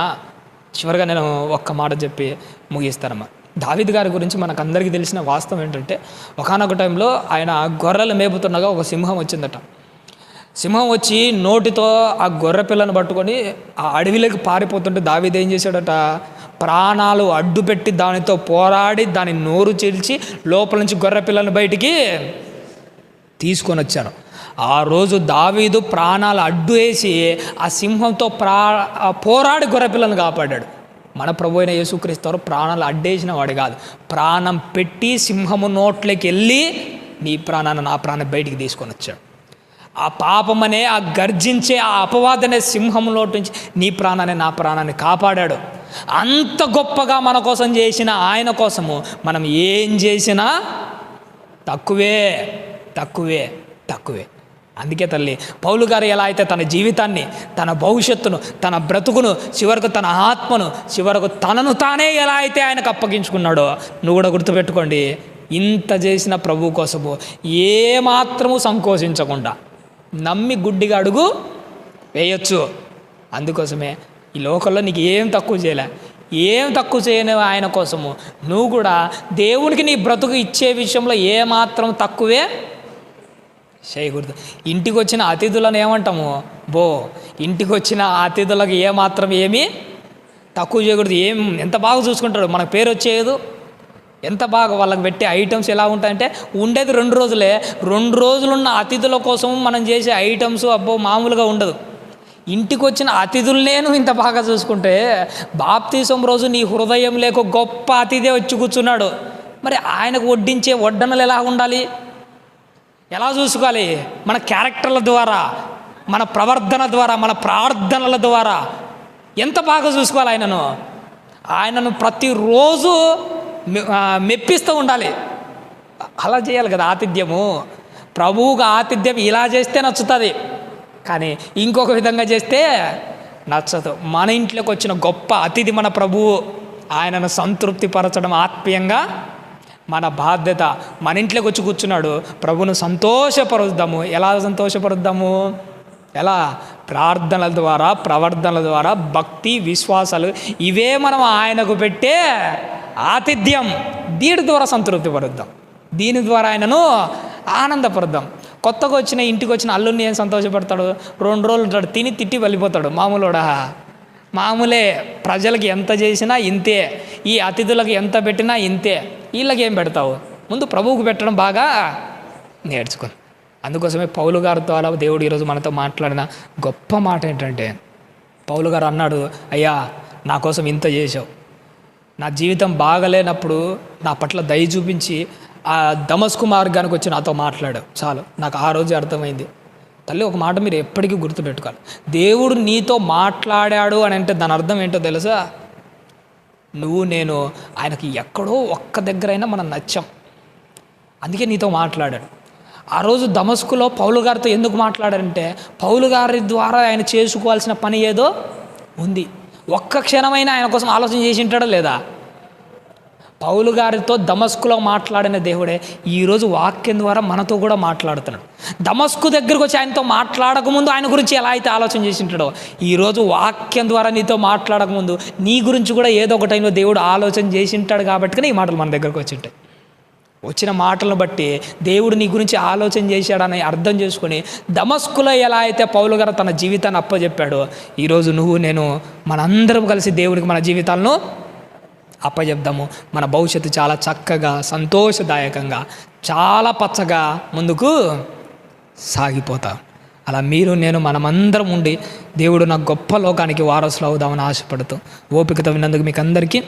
చివరిగా నేను ఒక్క మాట చెప్పి ముగిస్తానమ్మా. దావీదు గారి గురించి మనకు అందరికీ తెలిసిన వాస్తవం ఏంటంటే, ఒకానొక టైంలో ఆయన గొర్రెలు మేపుతుండగా ఒక సింహం వచ్చిందట. సింహం వచ్చి నోటితో ఆ గొర్రె పిల్లను పట్టుకొని ఆ అడవిలోకి పారిపోతుంటే దావీదు ఏం చేశాడట, ప్రాణాలు అడ్డుపెట్టి దానితో పోరాడి దాని నోరు చీల్చి లోపల నుంచి గొర్రె పిల్లను బయటికి తీసుకొని వచ్చాను. ఆ రోజు దావీదు ప్రాణాలు అడ్డు వేసి ఆ సింహంతో పోరాడి గొర్రె పిల్లను కాపాడాడు. మన ప్రభు అయిన యేసుక్రీస్తు వారు ప్రాణాలు అడ్డేసిన వాడు కాదు, ప్రాణం పెట్టి సింహము నోట్లోకి వెళ్ళి నీ ప్రాణాన్ని నా ప్రాణం బయటికి తీసుకొని వచ్చాడు. ఆ పాపమనే ఆ గర్జించే ఆ అపవాదనే సింహం నోటి నుంచి నీ ప్రాణాన్ని నా ప్రాణాన్ని కాపాడాడు. అంత గొప్పగా మన కోసం చేసిన ఆయన కోసము మనం ఏం చేసినా తక్కువే. అందుకే తల్లి పౌలు గారు ఎలా అయితే తన జీవితాన్ని, తన భవిష్యత్తును, తన బ్రతుకును, చివరకు తన ఆత్మను, చివరకు తనను తానే ఎలా అయితే ఆయనకు అప్పగించుకున్నాడో, నువ్వు కూడా గుర్తుపెట్టుకోండి. ఇంత చేసిన ప్రభు కోసము ఏమాత్రము సంకోచించకుండా నమ్మి గుడ్డిగా అడుగు వేయొచ్చు. అందుకోసమే ఈ లోకంలో నీకు ఏం తక్కువ చేయని ఆయన కోసము నువ్వు కూడా దేవునికి నీ బ్రతుకు ఇచ్చే విషయంలో ఏమాత్రం తక్కువే చేయకూడదు. ఇంటికి వచ్చిన అతిథులను ఏమంటాము, ఇంటికి వచ్చిన అతిథులకు ఏమాత్రం ఏమీ తక్కువ చేయకూడదు. ఎంత బాగా చూసుకుంటాడు, మనకు పేరు వచ్చేది ఎంత బాగా. వాళ్ళకి పెట్టే ఐటమ్స్ ఎలా ఉంటాయంటే, ఉండేది 2 రోజులే, 2 రోజులున్న అతిథుల కోసం మనం చేసే ఐటమ్స్ మామూలుగా ఉండదు. ఇంటికి వచ్చిన అతిథులనే నువ్వు ఇంత బాగా చూసుకుంటే బాప్తీసం రోజు నీ హృదయం లేక గొప్ప అతిథే వచ్చి కూర్చున్నాడు. మరి ఆయనకు వడ్డించే వడ్డనలు ఎలా ఉండాలి, ఎలా చూసుకోవాలి? మన క్యారెక్టర్ల ద్వారా, మన ప్రవర్తన ద్వారా, మన ప్రార్థనల ద్వారా ఎంత బాగా చూసుకోవాలి ఆయనను ప్రతిరోజు మెప్పిస్తూ ఉండాలి. అలా చేయాలి కదా ఆతిథ్యము. ప్రభువుగా ఆతిథ్యం ఇలా చేస్తే నచ్చుతుంది, కానీ ఇంకొక విధంగా చేస్తే నచ్చదు. మన ఇంట్లోకి వచ్చిన గొప్ప అతిథి మన ప్రభువు. ఆయనను సంతృప్తిపరచడం ఆత్మీయంగా మన బాధ్యత. మన ఇంట్లోకి వచ్చి కూర్చున్నాడు, ప్రభువును సంతోషపరుద్దాము. ఎలా సంతోషపరుద్దాము? ఎలా? ప్రార్థనల ద్వారా, ప్రవర్తనల ద్వారా, భక్తి విశ్వాసాలు, ఇవే మనం ఆయనకు పెట్టే ఆతిథ్యం. దీని ద్వారా సంతృప్తి పరుద్దాం, దీని ద్వారా ఆయనను ఆనందపరుద్దాం. కొత్తగా వచ్చిన ఇంటికి వచ్చిన అల్లుడిని ఏం సంతోషపడతాడు? 2 రోజులు ఉంటాడు, తిని తిట్టి వెళ్ళిపోతాడు. మామూలే. ప్రజలకి ఎంత చేసినా ఇంతే, ఈ అతిథులకు ఎంత పెట్టినా ఇంతే. వీళ్ళకి ఏం పెడతావు? ముందు ప్రభువుకు పెట్టడం బాగా నేర్చుకో. అందుకోసమే పౌలు గారి ద్వారా దేవుడు ఈరోజు మనతో మాట్లాడిన గొప్ప మాట ఏంటంటే, పౌలు గారు అన్నాడు, అయ్యా నా కోసం ఇంత చేసావు, నా జీవితం బాగలేనప్పుడు నా పట్ల దయ చూపించి ఆ దమస్కు మార్గానికి వచ్చి నాతో మాట్లాడావు, చాలు. నాకు ఆ రోజు అర్థమైంది. తల్లి, ఒక మాట మీరు ఎప్పటికీ గుర్తుపెట్టుకోవాలి. దేవుడు నీతో మాట్లాడాడు అని అంటే దాని అర్థం ఏంటో తెలుసా? నేను ఆయనకి ఎక్కడో ఒక్క దగ్గరైనా మనం నచ్చాం, అందుకే నీతో మాట్లాడాడు. ఆ రోజు దమస్కులో పౌలు గారితో ఎందుకు మాట్లాడారంటే, పౌలు గారి ద్వారా ఆయన చేసుకోవాల్సిన పని ఏదో ఉంది. ఒక్క క్షణమైనా ఆయన కోసం ఆలోచన చేసి ఉంటాడా లేదా? పౌలు గారితో దమస్కులో మాట్లాడిన దేవుడే ఈరోజు వాక్యం ద్వారా మనతో కూడా మాట్లాడుతున్నాడు. దమస్కు దగ్గరకు వచ్చి ఆయనతో మాట్లాడకముందు ఆయన గురించి ఎలా అయితే ఆలోచన చేసి ఉంటాడో, ఈరోజు వాక్యం ద్వారా నీతో మాట్లాడకముందు నీ గురించి కూడా ఏదో ఒక టైంలో దేవుడు ఆలోచన చేసి ఉంటాడు. కాబట్టి ఈ మాటలు మన దగ్గరకు వచ్చి ఉంటాయి. వచ్చిన మాటలను బట్టి దేవుడు నీ గురించి ఆలోచన చేశాడని అర్థం చేసుకొని దమస్కులో ఎలా అయితే పౌలు గారు తన జీవితాన్ని అప్పచెప్పాడో, ఈరోజు నేను మనందరం కలిసి దేవుడికి మన జీవితాలను అప్పచెప్దాము. మన భవిష్యత్తు చాలా చక్కగా, సంతోషదాయకంగా, చాలా పచ్చగా ముందుకు సాగిపోతాం. అలా నేను మనమందరం ఉండి దేవుడు నా గొప్ప లోకానికి వారసులు అవుదామని ఆశపడుతూ ఓపికతో విన్నందుకు మీకు అందరికీ